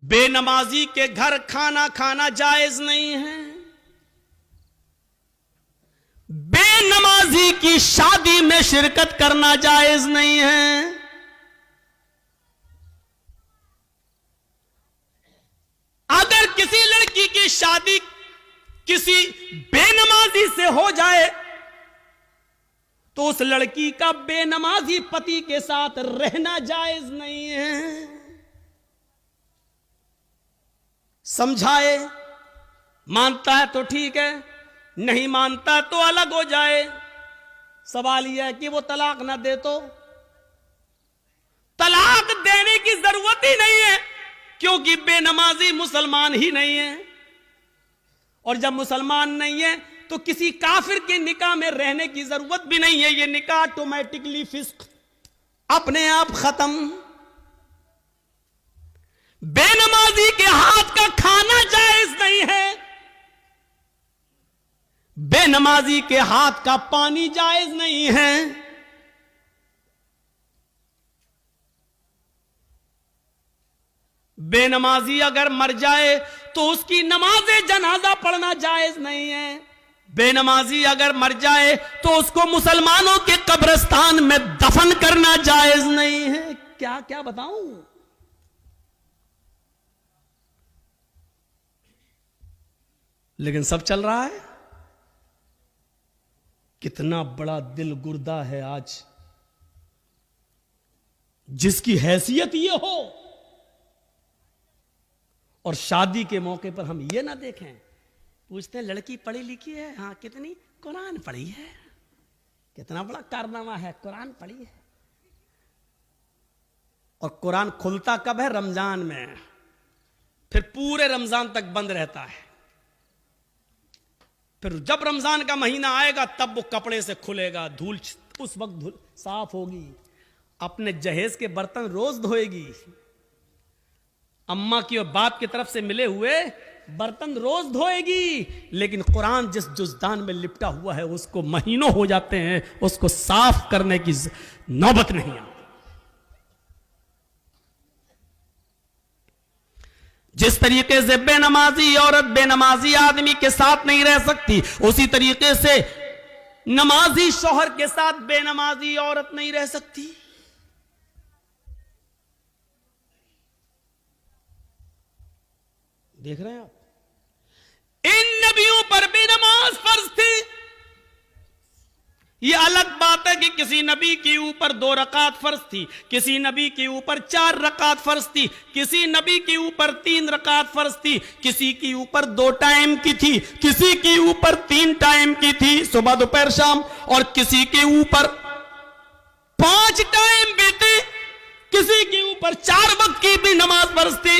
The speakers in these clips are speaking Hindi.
बेनमाजी के घर खाना खाना जायज नहीं है। बेनमाजी की शादी में शिरकत करना जायज नहीं है। अगर किसी लड़की की शादी किसी बेनमाजी से हो जाए तो उस लड़की का बेनमाजी पति के साथ रहना जायज नहीं है। समझाए, मानता है तो ठीक है, नहीं मानता तो अलग हो जाए। सवाल यह है कि वो तलाक ना दे तो तलाक देने की जरूरत ही नहीं है, क्योंकि बेनमाजी मुसलमान ही नहीं है। और जब मुसलमान नहीं है तो किसी काफिर के निकाह में रहने की जरूरत भी नहीं है। ये निकाह ऑटोमेटिकली फिस्क, अपने आप खत्म। बेनमाजी के हाथ का खाना जायज नहीं है। बेनमाजी के हाथ का पानी जायज नहीं है। बेनमाजी अगर मर जाए तो उसकी नमाज़े जनाजा पढ़ना जायज नहीं है। बेनमाजी अगर मर जाए तो उसको मुसलमानों के कब्रिस्तान में दफन करना जायज नहीं है। क्या क्या बताऊं। लेकिन सब चल रहा है। कितना बड़ा दिल गुर्दा है आज, जिसकी हैसियत ये हो और शादी के मौके पर हम ये ना देखें। पूछते हैं लड़की पढ़ी लिखी है? हाँ। कितनी? कुरान पढ़ी है। कितना बड़ा कारनामा है, कुरान पढ़ी है। और कुरान खुलता कब है? रमजान में। फिर पूरे रमजान तक बंद रहता है। फिर जब रमजान का महीना आएगा तब वो कपड़े से खुलेगा, धूल उस वक्त धूल साफ होगी। अपने जहेज के बर्तन रोज धोएगी। अम्मा की और बाप की तरफ से मिले हुए बर्तन रोज धोएगी। लेकिन कुरान जिस जुज़दान में लिपटा हुआ है उसको महीनों हो जाते हैं, उसको साफ करने की नौबत नहीं आती। जिस तरीके से बेनमाजी औरत बेनमाजी आदमी के साथ नहीं रह सकती, उसी तरीके से नमाजी शौहर के साथ बेनमाजी औरत नहीं रह सकती। देख रहे हैं आप? इन नबियों पर भी नमाज फर्ज थी। यह अलग बात है कि किसी नबी के ऊपर 2 रकात फर्ज थी, किसी नबी के ऊपर 4 रकात फर्ज थी, किसी नबी के ऊपर 3 रकात फर्ज थी, किसी के ऊपर 2 टाइम की थी, किसी के ऊपर 3 टाइम की थी, सुबह दोपहर शाम, और किसी के ऊपर 5 टाइम भी थी, किसी के ऊपर 4 वक्त की भी नमाज फर्ज थी।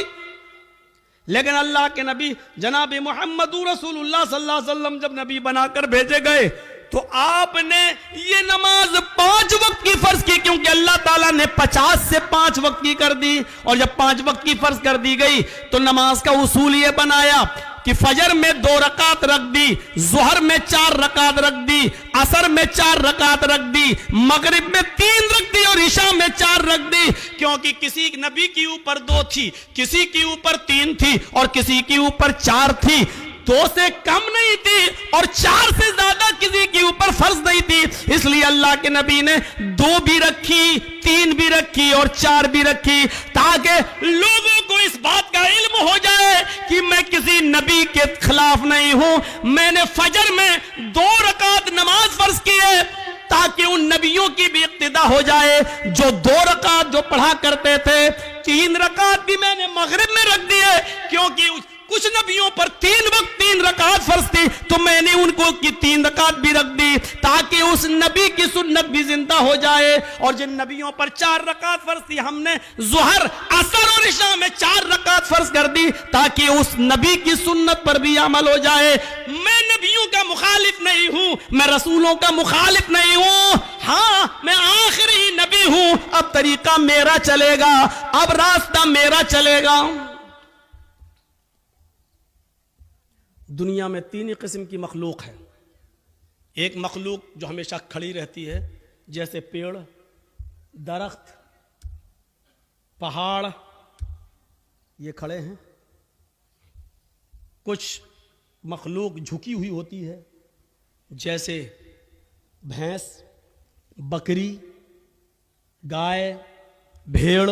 लेकिन अल्लाह के नबी जनाब मोहम्मद रसूलुल्लाह सल्लल्लाहु अलैहि वसल्लम जब नबी बनाकर भेजे गए तो आपने ये नमाज 5 वक्त की फर्ज की, क्योंकि अल्लाह ताला ने 50 से 5 वक्त की कर दी। और जब 5 वक्त की फर्ज कर दी गई तो नमाज का उसूल ये बनाया कि फजर में 2 रकात रख दी, जोहर में 4 रकात रख दी, असर में 4 रकात रख दी, मगरिब में 3 रख दी और इशा में 4 रख दी। क्योंकि किसी नबी के ऊपर 2 थी, किसी के ऊपर 3 थी और किसी के ऊपर 4 थी। 2 से कम नहीं थी और 4 से ज्यादा किसी के ऊपर फर्ज नहीं थी। इसलिए अल्लाह के नबी ने 2 भी रखी, 3 भी रखी और 4 भी रखी, ताकि लोगों को इस बात का इल्म हो जाए कि मैं किसी नबी के खिलाफ नहीं हूं। मैंने फजर में 2 रकात नमाज फर्ज की है ताकि उन नबियों की भी इक्तिदा हो जाए जो 2 रकात जो पढ़ा करते थे। 3 रकात भी मैंने मगरिब में रख दी है, क्योंकि कुछ नबियों पर 3 वक्त 3 रकात फर्ज थी, तो मैंने उनको की 3 रकात भी रख दी ताकि उस नबी की सुन्नत भी जिंदा हो जाए। और जिन नबियों पर 4 रकात फर्ज थी हमने जोहर, असर और इशा में 4 रकात फर्ज कर दी ताकि उस नबी की सुन्नत पर भी अमल हो जाए। मैं नबियों का मुखालिफ नहीं हूं, मैं रसूलों का मुखालिफ नहीं हूं। हाँ, मैं आखिरी नबी हूं। अब तरीका मेरा चलेगा, अब रास्ता मेरा चलेगा। दुनिया में 3 ही किस्म की मखलूक है। एक मखलूक जो हमेशा खड़ी रहती है, जैसे पेड़, दरख्त, पहाड़ ये खड़े हैं, कुछ मखलूक झुकी हुई होती है, जैसे भैंस, बकरी, गाय, भेड़।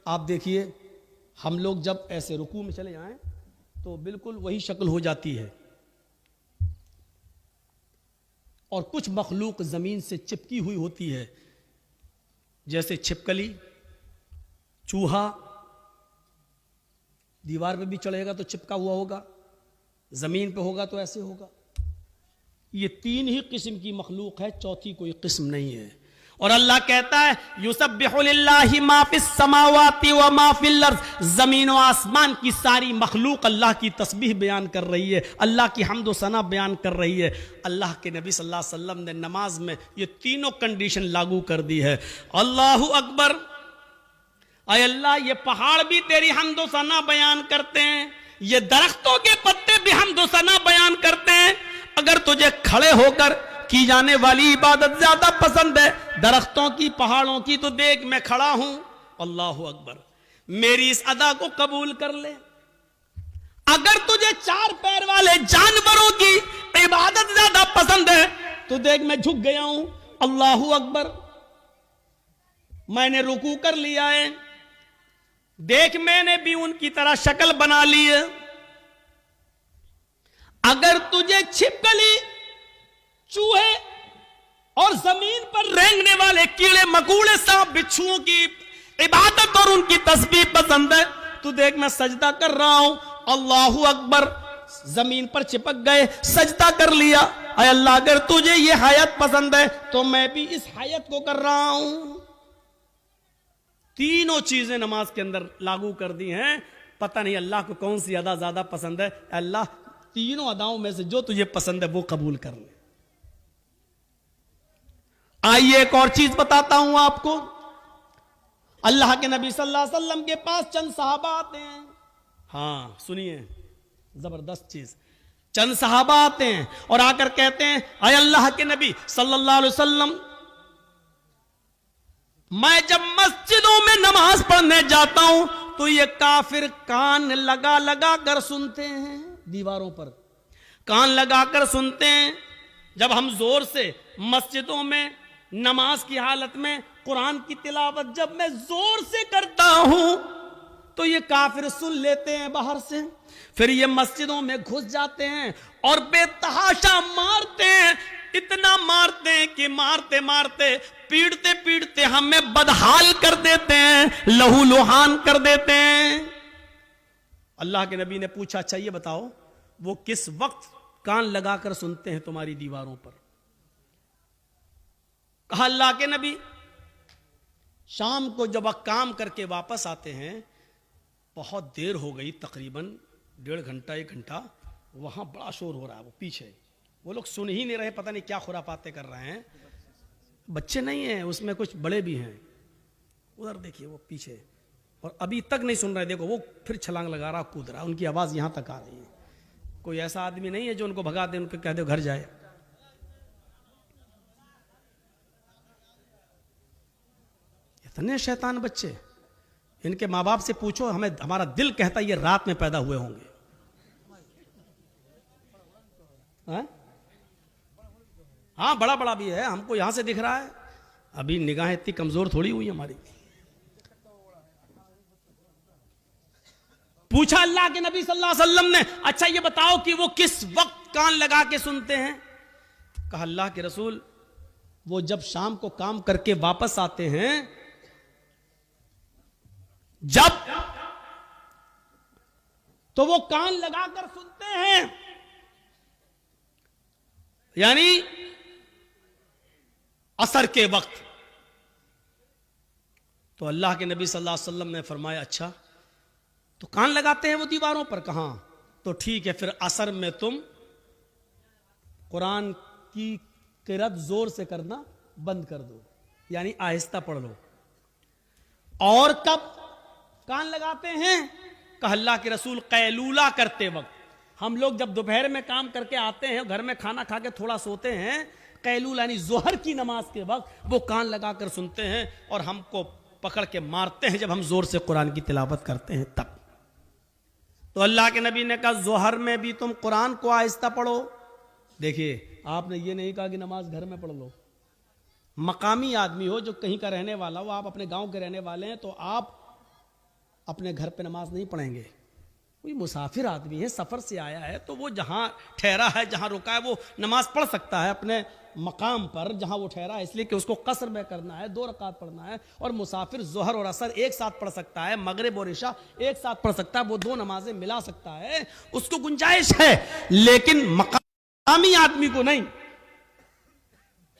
आप देखिए, हम लोग जब ऐसे रुकू में चले जाएं तो बिल्कुल वही शक्ल हो जाती है। और कुछ मखलूक जमीन से चिपकी हुई होती है, जैसे छिपकली, चूहा। दीवार पे भी चढ़ेगा तो चिपका हुआ होगा, जमीन पे होगा तो ऐसे होगा। ये तीन ही किस्म की मखलूक है, चौथी कोई किस्म नहीं है। और अल्लाह कहता है युसब्बिहु लिल्लाहि मा फिस समावाति व मा फिल अर्ज़, जमीन और आसमान की सारी मखलूक अल्लाह की तस्बीह बयान कर रही है, अल्लाह की हम्द व सना बयान कर रही है। अल्लाह के नबी सल्लल्लाहु अलैहि वसल्लम ने नमाज में ये तीनों कंडीशन लागू कर दी है। अल्लाहु अकबर। अय अल्लाह, ये पहाड़ भी तेरी हम्द व सना बयान करते हैं, ये दरख्तों के पत्ते भी हम्द व सना बयान करते हैं। अगर तुझे खड़े होकर की जाने वाली इबादत ज्यादा पसंद है दरख्तों की, पहाड़ों की, तो देख मैं खड़ा हूं। अल्लाहु अकबर। मेरी इस अदा को कबूल कर ले। अगर तुझे चार पैर वाले जानवरों की इबादत ज्यादा पसंद है तो देख मैं झुक गया हूं। अल्लाहु अकबर। मैंने रुकू कर लिया है, देख मैंने भी उनकी तरह शक्ल बना ली है। अगर तुझे छिपकली, चूहे और जमीन पर रेंगने वाले कीड़े मकोड़े, सांप, बिच्छुओं की इबादत और उनकी तस्बीह पसंद है तो देख मैं सजदा कर रहा हूं। अल्लाहु अकबर। जमीन पर चिपक गए, सजदा कर लिया। अय अल्लाह, अगर तुझे ये हयात पसंद है तो मैं भी इस हयात को कर रहा हूं। तीनों चीजें नमाज के अंदर लागू कर दी हैं। पता नहीं अल्लाह को कौन सी अदा ज्यादा पसंद है। अल्लाह, तीनों अदाओं में से जो तुझे पसंद है वो कबूल कर ले। आइए एक और चीज बताता हूं आपको। अल्लाह के नबी सल्लल्लाहु अलैहि वसल्लम के पास चंद सहाबा आते हैं। हाँ सुनिए, जबरदस्त चीज। चंद सहाबा आते हैं और आकर कहते हैं, अय अल्लाह के नबी सल्लल्लाहु अलैहि वसल्लम, मैं जब मस्जिदों में नमाज पढ़ने जाता हूं तो ये काफिर कान लगा लगा कर सुनते हैं, दीवारों पर कान लगाकर सुनते हैं। जब हम जोर से मस्जिदों में नमाज की हालत में कुरान की तिलावत जब मैं जोर से करता हूं तो ये काफिर सुन लेते हैं बाहर से, फिर ये मस्जिदों में घुस जाते हैं और बेतहाशा मारते हैं। इतना मारते हैं कि मारते मारते, पीटते पीटते हमें बदहाल कर देते हैं, लहू लुहान कर देते हैं। अल्लाह के नबी ने पूछा, अच्छा ये बताओ वो किस वक्त कान लगाकर सुनते हैं तुम्हारी दीवारों पर? कहा अल्लाह के नबी, शाम को जब वह काम करके वापस आते हैं, बहुत देर हो गई, तकरीबन 1.5 घंटा 1 घंटा, वहां बड़ा शोर हो रहा है, वो पीछे वो लोग सुन ही नहीं रहे, पता नहीं क्या खुरापाते कर रहे हैं। बच्चे नहीं हैं उसमें, कुछ बड़े भी हैं। उधर देखिए वो पीछे, और अभी तक नहीं सुन रहे। देखो वो फिर छलांग लगा रहा, कूद रहा, उनकी आवाज यहां तक आ रही है। कोई ऐसा आदमी नहीं है जो उनको भगा दे, उनको कह दे घर जाए। इतने शैतान बच्चे, इनके माँ बाप से पूछो, हमें हमारा दिल कहता है ये रात में पैदा हुए होंगे। हाँ बड़ा बड़ा भी है, हमको यहां से दिख रहा है। अभी निगाहें इतनी कमजोर थोड़ी हुई हमारी। पूछा अल्लाह के नबी सल्लल्लाहु अलैहि वसल्लम ने, अच्छा ये बताओ कि वो किस वक्त कान लगा के सुनते हैं? कहा अल्लाह के रसूल, वो जब शाम को काम करके वापस आते हैं, जब तो वो कान लगाकर सुनते हैं। यानी असर के वक्त। तो अल्लाह के नबी सल्लल्लाहु अलैहि वसल्लम ने फरमाया, अच्छा तो कान लगाते हैं वो दीवारों पर? कहां? तो ठीक है, फिर असर में तुम कुरान की किरात जोर से करना बंद कर दो, यानी आहिस्ता पढ़ लो। और कब कान लगाते हैं? कहा अल्लाह के रसूल, कैलूला करते वक्त। हम लोग जब दोपहर में काम करके आते हैं, घर में खाना खा के थोड़ा सोते हैं, कैलूला यानी जोहर की नमाज के वक्त वो कान लगाकर सुनते हैं और हमको पकड़ के मारते हैं जब हम जोर से कुरान की तिलावत करते हैं तब। तो अल्लाह के नबी ने कहा जोहर में भी तुम कुरान को आहिस्ता पढ़ो। देखिए आपने ये नहीं कहा कि नमाज घर में पढ़ लो। मकामी आदमी हो, जो कहीं का रहने वाला हो, आप अपने गांव के रहने वाले हैं, तो आप अपने घर पे नमाज नहीं पढ़ेंगे। कोई मुसाफिर आदमी है, सफर से आया है, तो वो जहां ठहरा है, जहां रुका है, वो नमाज पढ़ सकता है अपने मकाम पर जहां वो ठहरा है, इसलिए कि उसको कसर में करना है, 2 रकात पढ़ना है। और मुसाफिर जोहर और असर एक साथ पढ़ सकता है, मगरिब और इशा एक साथ पढ़ सकता है, वो 2 नमाजें मिला सकता है, उसको गुंजाइश है। लेकिन मकामी आदमी को नहीं।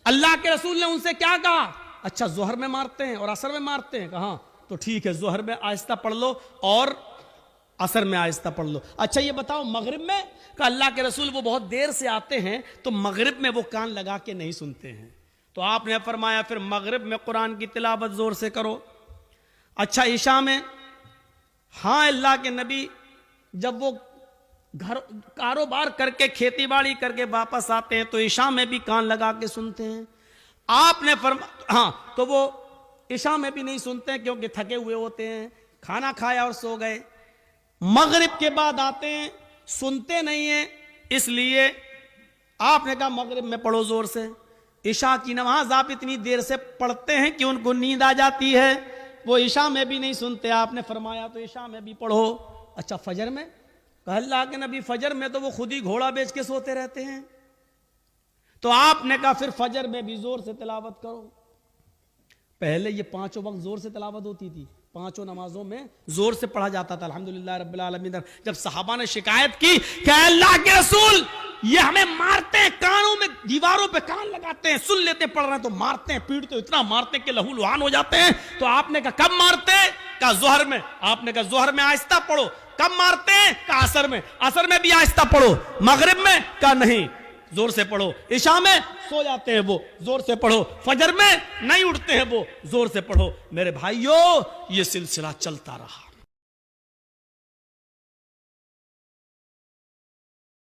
अल्लाह के रसूल ने उनसे क्या कहा? अच्छा जोहर में मारते हैं और असर में मारते हैं, कहा तो ठीक है, जोहर में आहिस्ता पढ़ लो और असर में आहिस्ता पढ़ लो। अच्छा ये बताओ मगरिब में? का अल्लाह के रसूल वो बहुत देर से आते हैं, तो मगरिब में वो कान लगा के नहीं सुनते हैं। तो आपने फरमाया फिर मगरिब में कुरान की तिलावत जोर से करो। अच्छा इशा में? हाँ अल्लाह के नबी जब वो घर कारोबार करके खेती बाड़ी करके वापस आते हैं तो इशा में भी कान लगा के सुनते हैं। आपने हाँ, तो वो इशा में भी नहीं सुनते हैं क्योंकि थके हुए होते हैं, खाना खाया और सो गए। मगरिब के बाद आते हैं, सुनते नहीं हैं, इसलिए आपने कहा मगरिब में पढ़ो जोर से। इशा की नमाज आप इतनी देर से पढ़ते हैं कि उनको नींद आ जाती है, वो इशा में भी नहीं सुनते। आपने फरमाया तो इशा में भी पढ़ो। अच्छा फजर में? कहा अल्लाह के नबी फजर में तो वो खुद ही घोड़ा बेच के सोते रहते हैं। तो आपने कहा फिर फजर में भी जोर से तिलावत करो। पहले ये 5 वक्त जोर से तिलावत होती थी, 5 नमाजों में जोर से पढ़ा जाता था अल्हम्दुलिल्लाह रब्बिल आलमीन। जब सहाबा ने शिकायत की कि अल्लाह के रसूल ये हमें मारते हैं, कानों में दीवारों पे कान लगाते हैं, सुन लेते पढ़ रहे हैं तो मारते हैं, पीटते इतना मारते हैं कि लहू लुहान हो जाते हैं। तो आपने कहा कब मारते हैं? कहा जोहर में। आपने कहा जोहर में आहिस्ता पढ़ो। कब मारते हैं? कहा असर में। असर में भी आहिस्ता पढ़ो। मगरिब में? कहा नहीं जोर से पढ़ो। इशा में सो जाते हैं वो, जोर से पढ़ो। फजर में नहीं उठते हैं वो, जोर से पढ़ो। मेरे भाइयों ये सिलसिला चलता रहा।